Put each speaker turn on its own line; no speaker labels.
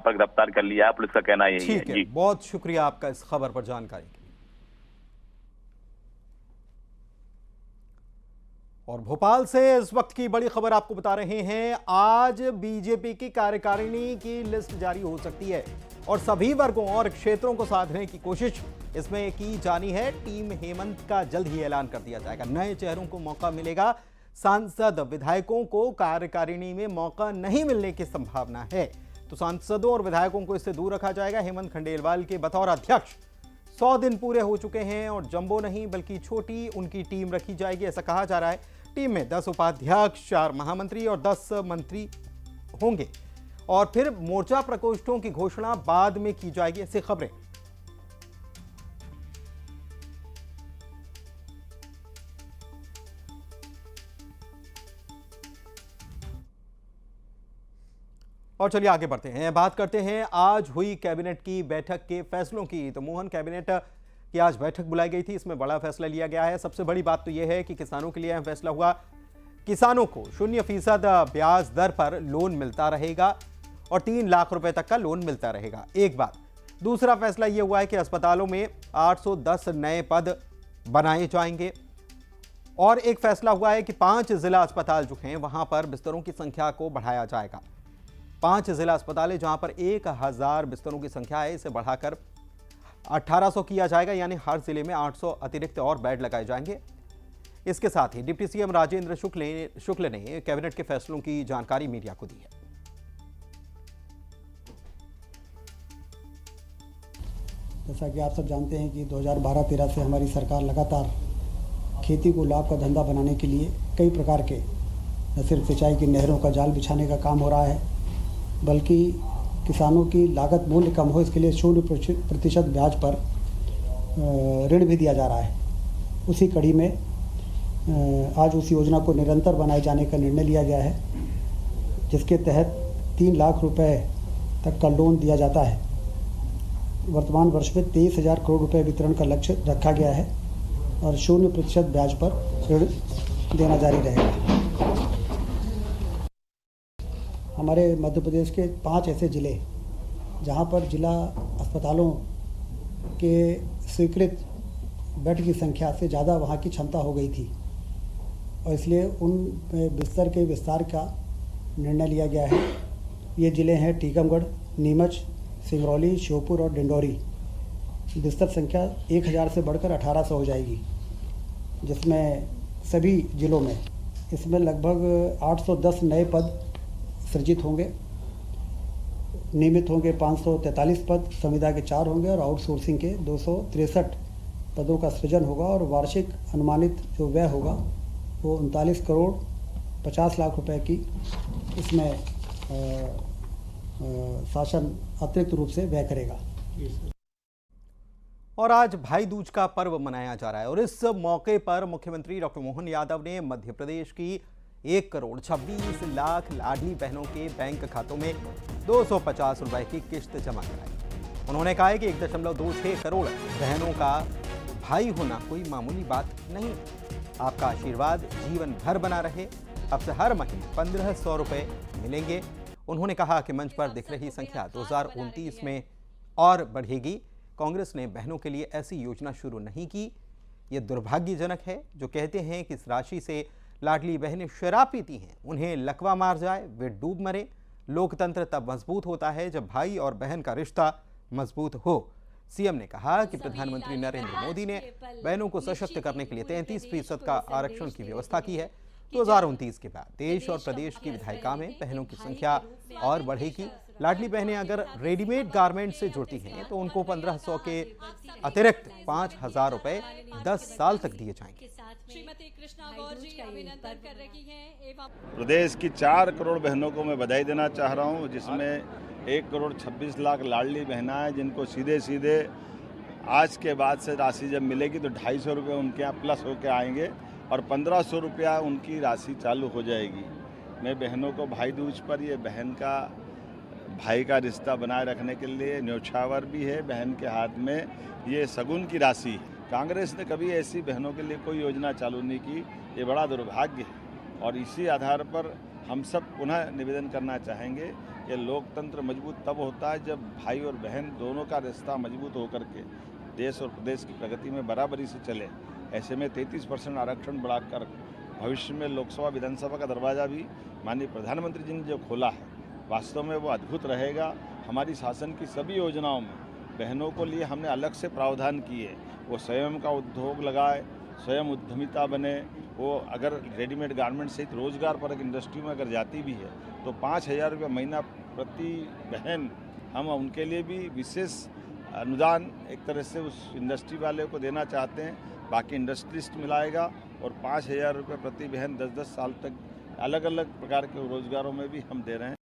पर गिरफ्तार कर लिया है। पुलिस का कहना यही है।
ठीक है,
जी,
बहुत शुक्रिया आपका इस खबर पर जानकारी के लिए। और भोपाल से इस वक्त की बड़ी खबर आपको बता रहे हैं। आज बीजेपी की कार्यकारिणी की लिस्ट जारी हो सकती है और सभी वर्गों और क्षेत्रों को साधने की कोशिश इसमें की जानी है। टीम हेमंत का जल्द ही ऐलान कर दिया जाएगा। नए चेहरों को मौका मिलेगा। सांसद विधायकों को कार्यकारिणी में मौका नहीं मिलने की संभावना है, तो सांसदों और विधायकों को इससे दूर रखा जाएगा। हेमंत खंडेलवाल के बतौर अध्यक्ष 100 दिन पूरे हो चुके हैं और जंबो नहीं बल्कि छोटी उनकी टीम रखी जाएगी, ऐसा कहा जा रहा है। टीम में 10 उपाध्यक्ष, 4 महामंत्री और 10 मंत्री होंगे और फिर मोर्चा प्रकोष्ठों की घोषणा बाद में की जाएगी, ऐसी खबरें। और चलिए आगे बढ़ते हैं, बात करते हैं आज हुई कैबिनेट की बैठक के फैसलों की। तो मोहन, कैबिनेट की आज बैठक बुलाई गई थी, इसमें बड़ा फैसला लिया गया है। सबसे बड़ी बात तो यह है कि किसानों के लिए अहम फैसला हुआ। किसानों को 0% ब्याज दर पर लोन मिलता रहेगा और 3 लाख रुपए तक का लोन मिलता रहेगा, एक बात। दूसरा फैसला यह हुआ है कि अस्पतालों में 810 नए पद बनाए जाएंगे और एक फैसला हुआ है कि 5 जिला अस्पताल जो हैं वहां पर बिस्तरों की संख्या को बढ़ाया जाएगा। 5 जिला अस्पताल है जहां पर 1000 बिस्तरों की संख्या है, इसे बढ़ाकर 1800 किया जाएगा, यानी हर जिले में 800 अतिरिक्त और बेड लगाए जाएंगे। इसके साथ ही डिप्टी सीएम राजेंद्र शुक्ल ने कैबिनेट के फैसलों की जानकारी मीडिया को दी है।
जैसा कि आप सब जानते हैं कि 2012-13 से हमारी सरकार लगातार खेती को लाभ का धंधा बनाने के लिए कई प्रकार के न सिर्फ सिंचाई की नहरों का जाल बिछाने का काम हो रहा है, बल्कि किसानों की लागत मूल्य कम हो इसके लिए 0% ब्याज पर ऋण भी दिया जा रहा है। उसी कड़ी में आज उस योजना को निरंतर बनाए जाने का निर्णय लिया गया है, जिसके तहत 3 लाख रुपए तक का लोन दिया जाता है। वर्तमान वर्ष में 23,000 करोड़ रुपए वितरण का लक्ष्य रखा गया है और 0% ब्याज पर ऋण देना जारी रहेगा। हमारे मध्य प्रदेश के 5 ऐसे ज़िले जहां पर जिला अस्पतालों के स्वीकृत बेड की संख्या से ज़्यादा वहां की क्षमता हो गई थी और इसलिए उन बिस्तर के विस्तार का निर्णय लिया गया है। ये ज़िले हैं टीकमगढ़, नीमच, सिंगरौली, श्योपुर और डिंडौरी। बिस्तर संख्या 1000 से बढ़कर 1800 हो जाएगी, जिसमें सभी ज़िलों में इसमें लगभग 810 नए पद सृजित होंगे। नियमित होंगे 543 पद, संविदा के 4 होंगे और आउटसोर्सिंग के 263 पदों का सृजन होगा और वार्षिक अनुमानित जो व्यय होगा वो 39 करोड़ 50 लाख रुपए की इसमें शासन अतिरिक्त रूप से व्यय करेगा।
और आज भाई दूज का पर्व मनाया जा रहा है और इस मौके पर मुख्यमंत्री डॉक्टर मोहन यादव ने मध्य प्रदेश की 1 करोड़ 26 लाख लाडली बहनों के बैंक खातों में 250 रुपए की किश्त जमा कराई। उन्होंने कहा है कि 1.26 करोड़ बहनों का भाई होना कोई मामूली बात नहीं। आपका आशीर्वाद जीवन भर बना रहे। अब से हर महीने 1500 रुपए मिलेंगे। उन्होंने कहा कि मंच पर दिख रही संख्या 2029 में और बढ़ेगी। कांग्रेस ने बहनों के लिए ऐसी योजना शुरू नहीं की। ये दुर्भाग्यजनक है जो कहते हैं कि इस राशि से लाडली बहनें शराब पीती हैं, उन्हें लकवा मार जाए, वे डूब मरे। लोकतंत्र तब मजबूत होता है जब भाई और बहन का रिश्ता मजबूत हो। सीएम ने कहा कि प्रधानमंत्री नरेंद्र मोदी ने बहनों को सशक्त करने के लिए 33% का आरक्षण की व्यवस्था की है। 2029 के बाद देश और प्रदेश की विधायिका में बहनों की संख्या और बढ़ेगी। लाडली बहनें अगर रेडीमेड गारमेंट से जुड़ती हैं तो उनको 1500 के अतिरिक्त 5000 रुपए 10 साल तक दिए जाएंगे।
प्रदेश की 4 करोड़ बहनों को मैं बधाई देना चाह रहा हूं, जिसमें 1 करोड़ 26 लाख लाडली बहना है जिनको सीधे सीधे आज के बाद से राशि जब मिलेगी तो 250 रुपये उनके यहाँ प्लस होकर आएंगे और 1500 रुपया उनकी राशि चालू हो जाएगी। मैं बहनों को भाई दूज पर ये बहन का भाई का रिश्ता बनाए रखने के लिए न्योछावर भी है। बहन के हाथ में ये सगुन की राशि। कांग्रेस ने कभी ऐसी बहनों के लिए कोई योजना चालू नहीं की, ये बड़ा दुर्भाग्य है और इसी आधार पर हम सब पुनः निवेदन करना चाहेंगे कि लोकतंत्र मजबूत तब होता है जब भाई और बहन दोनों का रिश्ता मजबूत होकर के देश और प्रदेश की प्रगति में बराबरी से चले। ऐसे में 33% आरक्षण बढ़ाकर भविष्य में लोकसभा विधानसभा का दरवाज़ा भी माननीय प्रधानमंत्री जी ने जो खोला है, वास्तव में वो अद्भुत रहेगा। हमारी शासन की सभी योजनाओं में बहनों को लिए हमने अलग से प्रावधान किए। वो स्वयं का उद्योग लगाए, स्वयं उद्यमिता बने। वो अगर रेडीमेड गारमेंट सहित रोजगार पर एक इंडस्ट्री में अगर जाती भी है तो 5,000 रुपये महीना प्रति बहन हम उनके लिए भी विशेष अनुदान एक तरह से उस इंडस्ट्री वाले को देना चाहते हैं। बाकी इंडस्ट्रिस्ट मिलाएगा और 5,000 रुपये प्रति बहन 10-10 साल तक अलग अलग प्रकार के रोजगारों में भी हम दे रहे हैं।